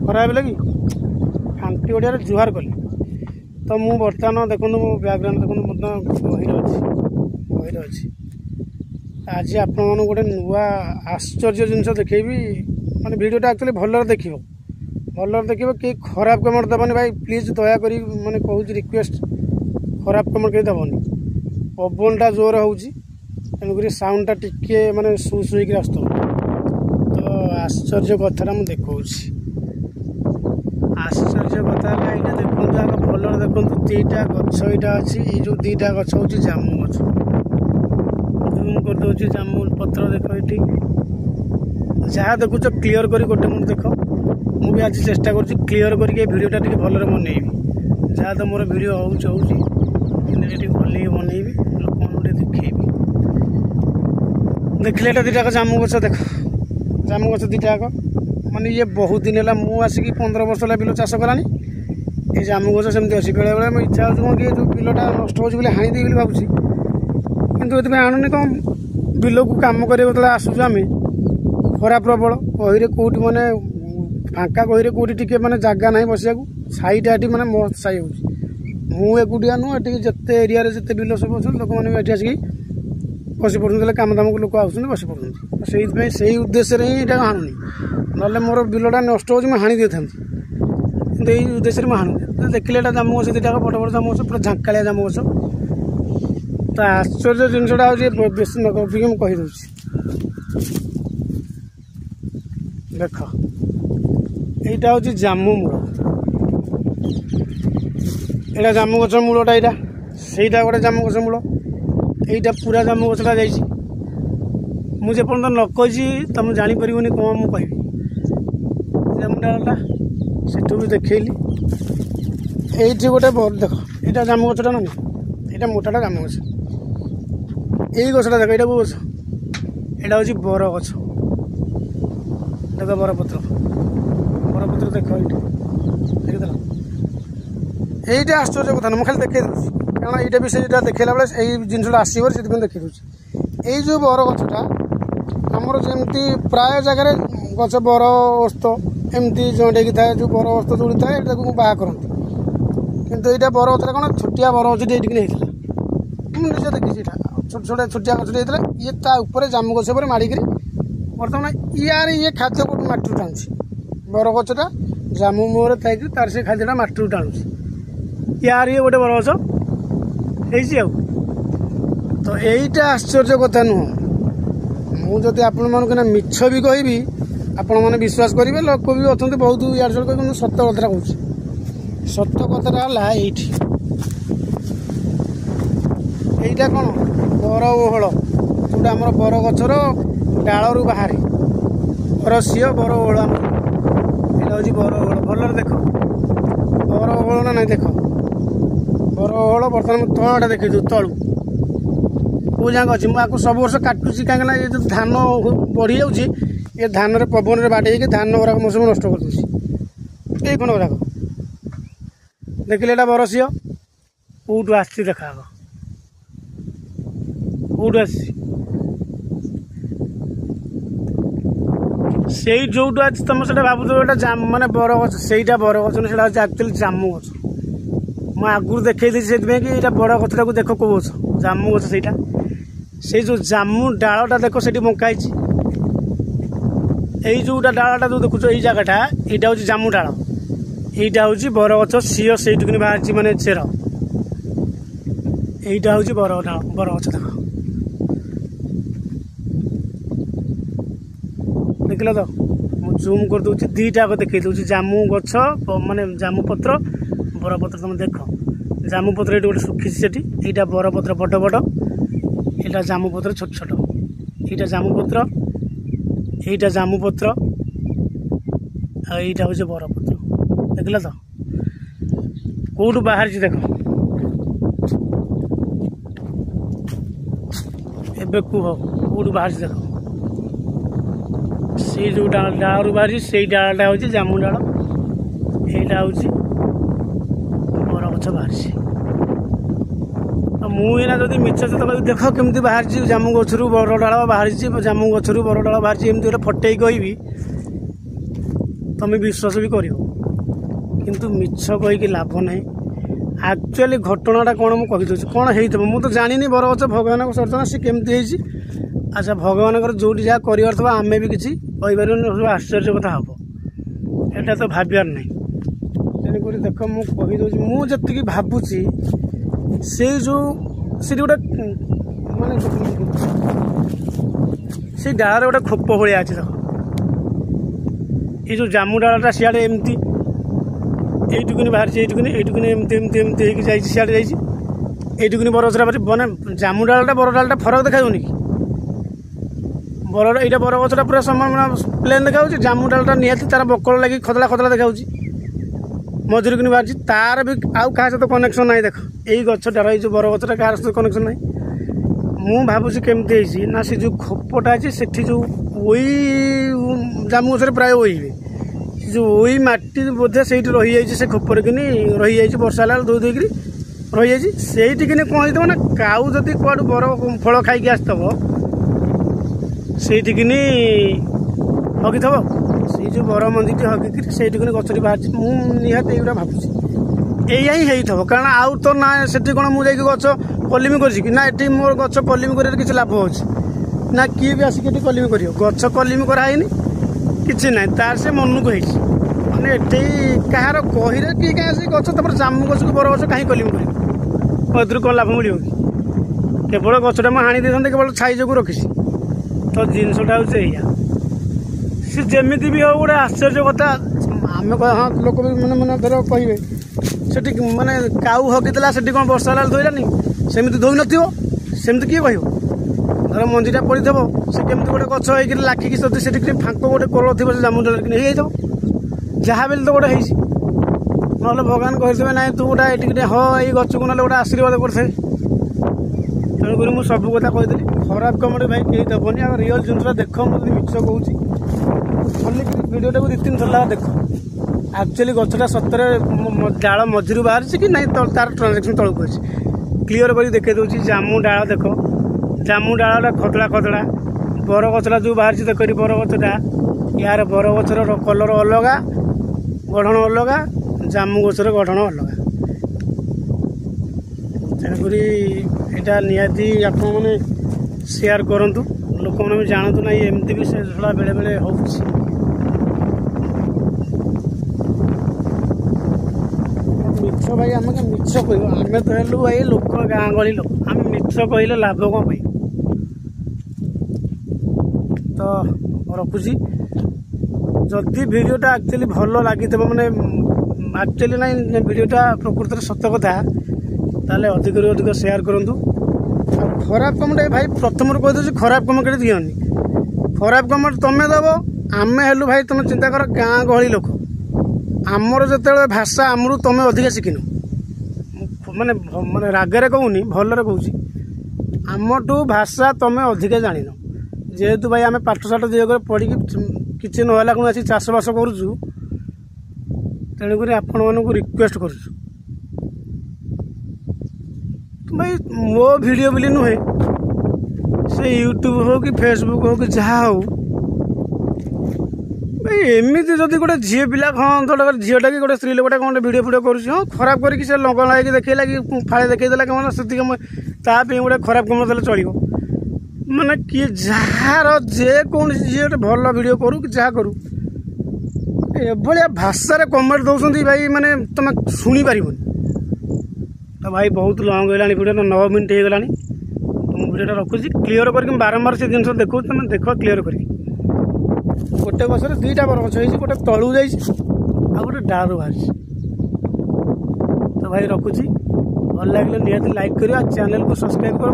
खराब लगी खांटी ओडिया जुहार कली तो मु बर्तमान देखो मो बैकग्राउंड देखो बहिर अच्छी आज आपण मन गोटे नुआ आश्चर्य जिनस देखेबी माने वीडियोटा एक्चुअली भलर देखिबो कि खराब कमेंट दबनी भाई प्लीज दया करी माने कहूँ रिक्वेस्ट खराब कमेंट कहीं दबनी पवनटा जोर होउची तेणुक साउंडटा टिके माने सुई आस तो आश्चर्य कथा मुझे देखी आश्चर्य कथा ये देखो आग भलर देखो दीटा गछ यहाँ अच्छी ये जो दीटा गछ हूँ जामु गछ जूम करदे जामु पत्र देख ये जहाँ देखुच क्लीयर कर गोटे मिनट देख मुझे आज चेष्टा कर क्लीयर करके वीडियोटा टी भलर बनईबी जहाँ तो मोर वीडियो होती भल बनईबी लोक गोटे देखी देखिले दीटा जामु गछ देख जामु गछ दीटा माने ये बहुत दिन है मुझे आसिक 15 वर्ष है बिल चाष कलानी ये जामु गछ सेमती अच्छी बेले बेले मैं इच्छा हो कि जो बिलटा नष्ट हो हाणी देवी भावुँ कितु ये आणुनि कम बिल को कम कर आसुचु आम खरा प्रबल गहीरे कौटी मैंने फांका गहीरे कौटी टिके मैंने जगह ना बसिया साईटा ये मैंने मस्त साई हो एकुटिया नुह ये जिते एरिया जिते बिल सब अच्छे लोक मैंने ये आसिक बसी पड़े काम दाम को लोक आस बसी पड़े से उद्देश्य ही यहाँ आणुनि ना मोर बिलटा नष्ट हो हाणी दे था कि यही उद्देश्य में हाणुनि देखिले जामु गछ दीटा बड़ बड़ जामु गछ पूरा झांकालिया जामु गछ तो आश्चर्य जिनसा हूँ बेस न मुझे कहीदे देख यहाँ हूँ जामु मूल यहाँ जामु गछ मूलटा यहाँ से गोटे जामु गछ मूल यहीटा पूरा जामु गछटा जा मुझे पर्यटन न कही तुम जापर कौन मुझे जामु डालटा से भी देखली ये गोटे देख यहाँ जामु गछटा ना यहाँ मोटाटा जामु गछ यही गछटा देख यहाँ गछ यहाँ हूँ बर गछ देख बरपत्र देख देखिदेल यही आश्चर्य कथा ना मुझे खाली देखे दूसरी कारण यहाँ भी से देखला बेले यही जिनसा आसो से देखी दूसरी यही जो बर गछटा आमर जमी प्राय जगार गछ बर ओस्त एमती जॉइंट होगी थाए जो बर ओस्त जोड़ी थाए बाहा करती कितु यहाँ बर गछटा कौन छोटिया बर गछ ये निजे देखी छोट छोट छोटिया गछ होता ये तापर जामु गछ माड़िकी बर्तमान यार ये खाद्य को माटी टाणुची बर गछटा जामु मुहर थी तार से खाद्यटा माटी टाणुची यार ये गोटे बर गछ तो यहीटा आश्चर्य कथा नुह मुझे आपण मानक मिछ भी कहबी आपण मैंने विश्वास करेंगे लोक भी अच्छा बहुत यार कह सत कथा कहूँ सत कथा है यहीटा कौन बर ओहल जोटा आम बर गछर डालू बाहर रसी बर ओहल यहाँ हूँ बर ओहल भलर देख बर ओहल ना ना देख बर ओहल बर्तमान तलटा देखी तलू कौ जगह अच्छी मुझे सब वर्ष काटुची कहीं ये जो धान बढ़ी जाऊँगी ये धान पवन में बाटे धान गुराक मौसम नष्ट कर दूसरी ये खंड गुराक देखिले यहाँ बरसीय कौटू आसी देखा कौटू आसी से जो तुम से भावुथ मानने बर गछ से बर गछ ना एक्चुअली जामु गछ मुझे आगुरी देखी से यहाँ बड़ गछटा को देख कौ गछ जामु गछ से जो जामु डालटा देख से बंकाई यही जोटा डालटा जो देखुच यही जगटा यहाँ हूँ जामु डाल यहाँ हूँ बर गछ सीओ से बाहर मानने चेर यहाँ हूँ बर गछ देख देखल तो मुझे जूम कर दूसरी दीटा देखी दूसरी जामु गछ माने जामु पत्र बरपत्र तुम देख जामु पत्र ये गोटे सुखी से यहाँ बरपत्र बड़ बड़ यहाँ जामु पत्र छोट छोट यहाँ जामु पत्र यहाँ जामु पत्र यहाँ हूँ बरपत्र देखल तो कौटू बाहर देख एबे कह कौटू बाहर देख से जो डालू बाहरी से डालटा हूँ जामु डाल यहाँ हूँ बर गछ बाहरी मुझे जब मिछ सत देख केमती बाहर जामु गछरू बर डाल बाहरी जामु गछरू बर डाल बाहरी एमती गोटे फटे कहबी तुम विश्वास भी कर किंतु मिछ कहीकि लाभ नहीं। एक्चुअली घटनाटा कौन मुझे कहीदे कौन हो मुझे तो जानी बरगछ भगवान सर्जना सी केमती अच्छा भगवान जो जहाँ कर आम भी किसी कहीपर आश्चर्य कथा हम एटा तो भाबार नहीं। तेणुक देख मुझे मुझे भावुची से जो गोटे माने से डाल गोटे खोप भाया अच्छे देख ये जो जामु डालटा सियाड़े एमती एटुकुनी बाहरी एटुकुनी एमती एमती एमती जाए सियाड़े जाइए बरगछरा बाहरी मैंने जामु डालटा बर डालटा फरक देखा कि बर यहाँ बरगछटा पूरा समान प्लेन देखा जामु डालटा निहाती तार बकल लगी खदला खदला देखा मझुरी कि बाहरी तार भी आउ क्या सहित कनेक्शन ना देख यही गछटार ये बरगछटा क्या सहित कनेक्शन ना मु भावुची केमती ना से जो खोपटा अच्छे से जो जामु गछरे प्राय ओइबे जो ओई माटी बोधे से रही जाइए से खोपर कि रही जाइए वर्षा लाल धोई धोईक रही जाइए से कौन हो ना काऊ जदि कुआड़ बर फल खाई आसव से हगी थव से जो बर मंदिर हगिक से गचरी बाहर मुझे ये भावुची यही ही होता कारण आउ तो ना से कौन मुझे गच कलिमी कर ना ये मोर गच कलिमी कर किसी लाभ हो ना किए भी आसिक कलिमी कर गच कलिमी कराइनि कि ना तार से मन को मैंने ये कहार कही कि कहीं गच तब जामु गच को बर गच कहीं कलिमी कर कौन लाभ मिले कि केवल गचटा मुझे हाणी दे केवल छाई जो रखी तो जिनसटा हूँ सी जमी भी हो गोटे आश्चर्य कथा आम हाँ लोक भी मैंने मैंने धर कहे से मैंने काऊ हगिला से कौन वर्षा लाल धोइलानी सेमती धोई नमती किए कह धर मंजीटा पड़ी थो से केमती गोटे गछ हो लाखिकी जब से फांक गोटे कल थी से जामु डाल कि जहाँ भी तो गोटे ना भगवान कही ना तू गोटे ये हाँ ये गच को ना गोटे आशीर्वाद करते तेणुक मुझे सब कथा कहीदेली खराब कमेंट भाई कहीं देवनी आ रियल जिनसा देख मुझे मिछ कहूँ भिडियोटा को 2-3 थर देख एक्चुअली गछटा सतरे डाल मझिरू बाहरी कि नहीं तार ट्रांजेक्शन तौक अच्छे क्लीयर कर देखे दूसरी जामु डाल देख जामु डालटा खदड़ा खदड़ा बरगछटा जो बाहरी देख बरगछटा यार बरगछर कलर अलग गठन अलग जामु गछर गठन अलग तेणुक यहाँ निहाती आप सेयार करूँ लोक मैंने भी जानतु ना एमती भी से झड़ा बेले बेले हो मिछ भाई आम मिछ कह आम तो हेलु भाई लोक गाँ गहली लोक आम मिछ कहले लाभ कौन भाई तो रखुची जदि भिडियोटा एक्चुअली भल लगी मैंने एक्चुअली ना भिडियोटा प्रकृत सत कथा ताले अधिक अधिक सेयार करूँ खराब कमेंट भाई प्रथम कहीदे खराब कमेंट दियोनी खराब कमेंट तुम्हें दब आम हेलु भाई तुम चिंता कर गाँ गहली लोक आमर जो भाषा आमरू तुम अधिक शिखिन माने माने रागरे कहूनी भलरे कहूँ आमठू भाषा तुम अधिक जान जेहेतु भाई आम पाठशाठ दिग पढ़ी कि नहला कौन आसी चाषबास करुचु तेणुक आपण मानक रिक्वेस्ट करुचु भाई मो वीडियो बोली नुहे से यूट्यूब हो कि फेसबुक हो कि जहाँ हो भाई एमती जदि गोटे झी पिला हाँ तो झीटा कि गोटे स्त्री लोकटा कौन भिडियो फिडियो कर हाँ खराब करके से लंग लगे देखला कि फाड़े देखला कौन से गोटे खराब कम देते चलो माने किए जार जेकोसी जी गोटे भल भिडियो करू कि जहाँ करू एभलिया भाषा कमेंट दौरान भाई माने तुम शुणी पारबनी तो भाई बहुत लंग होगा वीडियो 9 मिनट हो गलानी तो मुझे वीडियो रखुची क्लीयर करके बारंबार से जिन देखो तुम देख क्लीयर कर गोटे बसरे 2टा बरगछ हो गोटे तलू जा गोटे डाल बाहरी तो भाई रखुची भल लगे निहत लाइक कर चैनल को सब्सक्राइब कर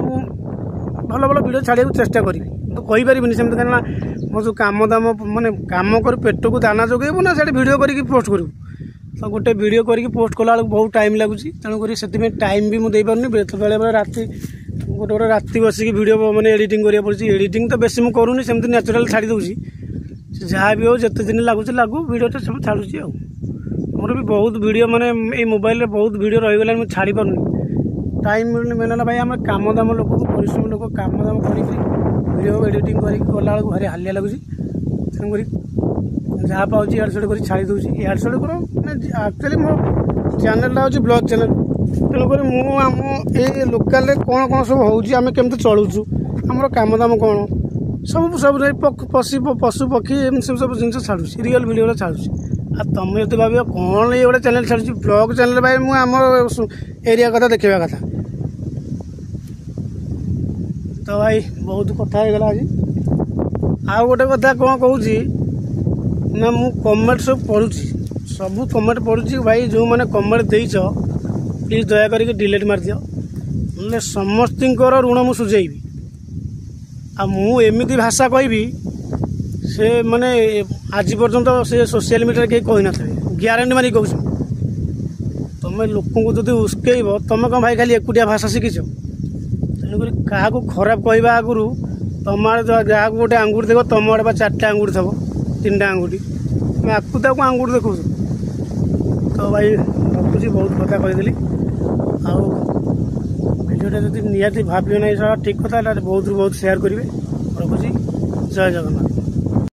भल भल वीडियो छाड़ा चेष्टा करी तो कहीपरि सेमती कहीं मो जो कम दाम माने कम कर पेट को दाना जगेबू ना से वीडियो करके पोस्ट करूँ तो गोटे वीडियो करके पोस्ट कला बहुत टाइम लगुच तेणुक से टाइम भी मुझे पार्नी बेले बेले राति गोटे गोटे राति बसिक वीडियो मैंने एडिटिंग करा पड़ी एडिटिंग तो बेसी मुझे करूनी सेमती नेचुराल छाड़ी दूसरी जहाँ भी हो जिते दिन लगुच लगू वीडियो सब छाड़ुची मोर भी बहुत वीडियो माने ये मोबाइल बहुत वीडियो रहीगला मुझे छाड़ी पार्नी टाइम मिलूनी मेन है भाई आम काम दाम लोक परिश्रम लोक काम दाम कर वीडियो एडिटिंग करके गला भारी हालिया लगुच तेणुक जहाँ पाँच इाड़ सिड़ कर छाड़ी दूसरी इाड़ सिड़ कर एक्चुअली मो चैनलटा हूँ ब्लॉग चैनल तेणुक मुझे लोकाल कौन कौन सब होमें केमती चलुचु आमर कम दाम कौन सब सब पशु पक्षी सब जिन छाड़ू रियल भिडियो छाड़ू आ तुम जो भाव कौन ये गोटे चैनल छाड़ी ब्लॉग चैनल भाई मुझे आम एरिया कथा देखा कथा तो भाई बहुत कथा होगा आज आउ गोटे कथा कौन कहूँ ना मु कमेंट सब पढ़ुची सब कमेंट पढ़ुची भाई जो मैंने कमेंट देच प्लीज दया करके डिलीट मार दियो ना समस्त ऋण मु सुझेबी आ मु एमती भाषा कहबी से माने आज पर्यंत से सोशल मीडिया कहीं कही नथे ग्यारंटी मारिक कहूँ तुम लोक जब उस्केब तुम कौन भाई खाली एकुटिया भाषा शिखिच तेणुक क्या खराब कहवा आगु तुम जहाँ गोटे आंगुठी देख तुम आड़े 4टा आंगुठी थो 3टा आंगुठी तुम आकु आंगुठी देखो तो भाई रखुची बहुत कथा कहीदेली भिडियोटा जब निहाती भाव ना ठीक कथा बहुत बहुत सेयार करेंगे रखुची जय जगन्नाथ।